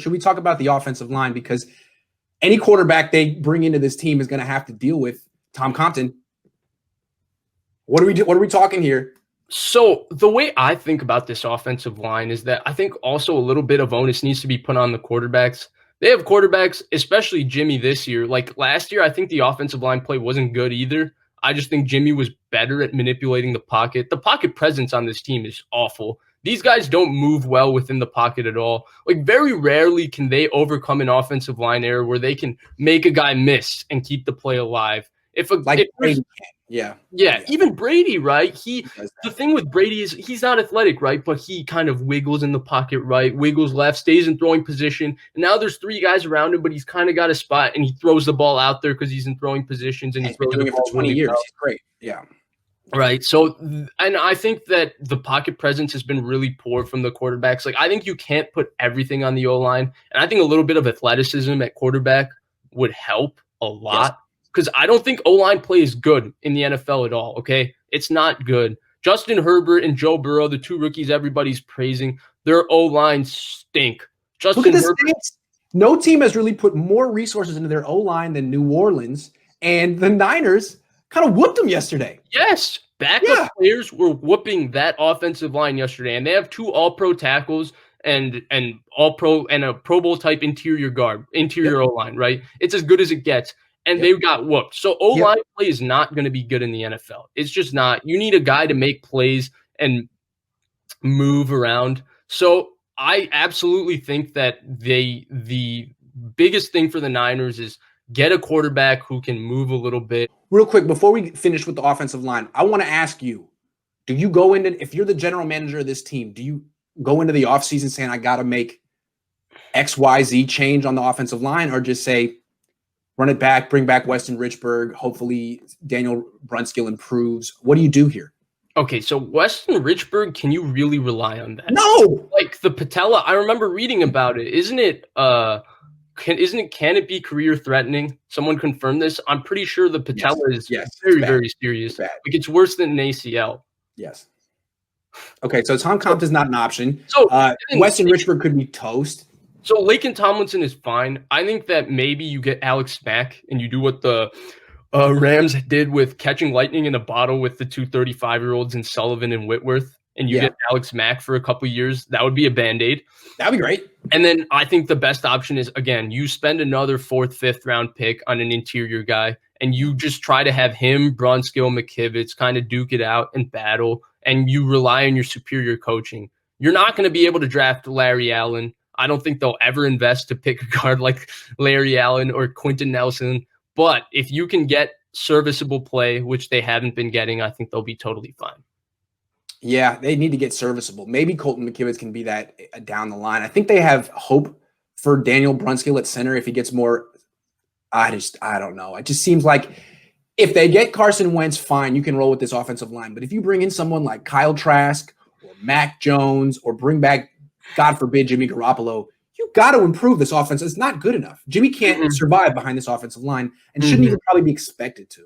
should we talk about the offensive line? Because any quarterback they bring into this team is going to have to deal with Tom Compton. What are we talking here? So the way I think about this offensive line is that I think also a little bit of onus needs to be put on the quarterbacks. They have quarterbacks, especially Jimmy this year. Like last year, I think the offensive line play wasn't good either. I just think Jimmy was better at manipulating the pocket. The pocket presence on this team is awful. These guys don't move well within the pocket at all. Like very rarely can they overcome an offensive line error where they can make a guy miss and keep the play alive. Yeah, even Brady, right? The thing with Brady is he's not athletic, right? But he kind of wiggles in the pocket, right? Wiggles left, stays in throwing position. And now there's three guys around him, but he's kind of got a spot and he throws the ball out there because he's in throwing positions and he's been doing it for 20 years. He's great. Yeah. Right. So, and I think that the pocket presence has been really poor from the quarterbacks. Like, I think you can't put everything on the O-line. And I think a little bit of athleticism at quarterback would help a lot. Yes. Because I don't think O-line play is good in the NFL at all, okay? It's not good. Justin Herbert and Joe Burrow, the two rookies everybody's praising, their O-line stink. Look at the Saints. No team has really put more resources into their O-line than New Orleans, and the Niners kind of whooped them yesterday. Yes, backup players were whooping that offensive line yesterday, and they have two all-pro tackles and all-pro and a Pro Bowl type interior O-line, right? It's as good as it gets. And they got whooped. So O-line play is not going to be good in the NFL. It's just not. You need a guy to make plays and move around. So I absolutely think that the biggest thing for the Niners is get a quarterback who can move a little bit. Real quick, before we finish with the offensive line, I want to ask you, do you go into, if you're the general manager of this team, do you go into the offseason saying, I got to make XYZ change on the offensive line, or just say, run it back, bring back Weston Richburg. Hopefully Daniel Brunskill improves. What do you do here? Okay, so Weston Richburg, can you really rely on that? No. Like the patella, I remember reading about it. Can it be career threatening? Someone confirmed this. I'm pretty sure the patella is very serious. Like it's worse than an ACL. Yes. Okay, so Tom Compton's not an option. So Weston Richburg could be toast. So Laken Tomlinson is fine. I think that maybe you get Alex Mack and you do what the Rams did with catching lightning in a bottle with the two 35-year-olds in Sullivan and Whitworth, and you get Alex Mack for a couple years. That would be a Band-Aid. That would be great. And then I think the best option is, again, you spend another 4th, 5th round pick on an interior guy, and you just try to have him, Brunskill, McKivitz kind of duke it out and battle, and you rely on your superior coaching. You're not going to be able to draft Larry Allen. I don't think they'll ever invest to pick a guard like Larry Allen or Quentin Nelson. But if you can get serviceable play, which they haven't been getting, I think they'll be totally fine. Yeah, they need to get serviceable. Maybe Colton McKivitz can be that down the line. I think they have hope for Daniel Brunskill at center if he gets more. I don't know. It just seems like if they get Carson Wentz, fine, you can roll with this offensive line. But if you bring in someone like Kyle Trask or Mac Jones or bring back, God forbid, Jimmy Garoppolo, you got to improve this offense. It's not good enough. Jimmy can't survive behind this offensive line and shouldn't even probably be expected to.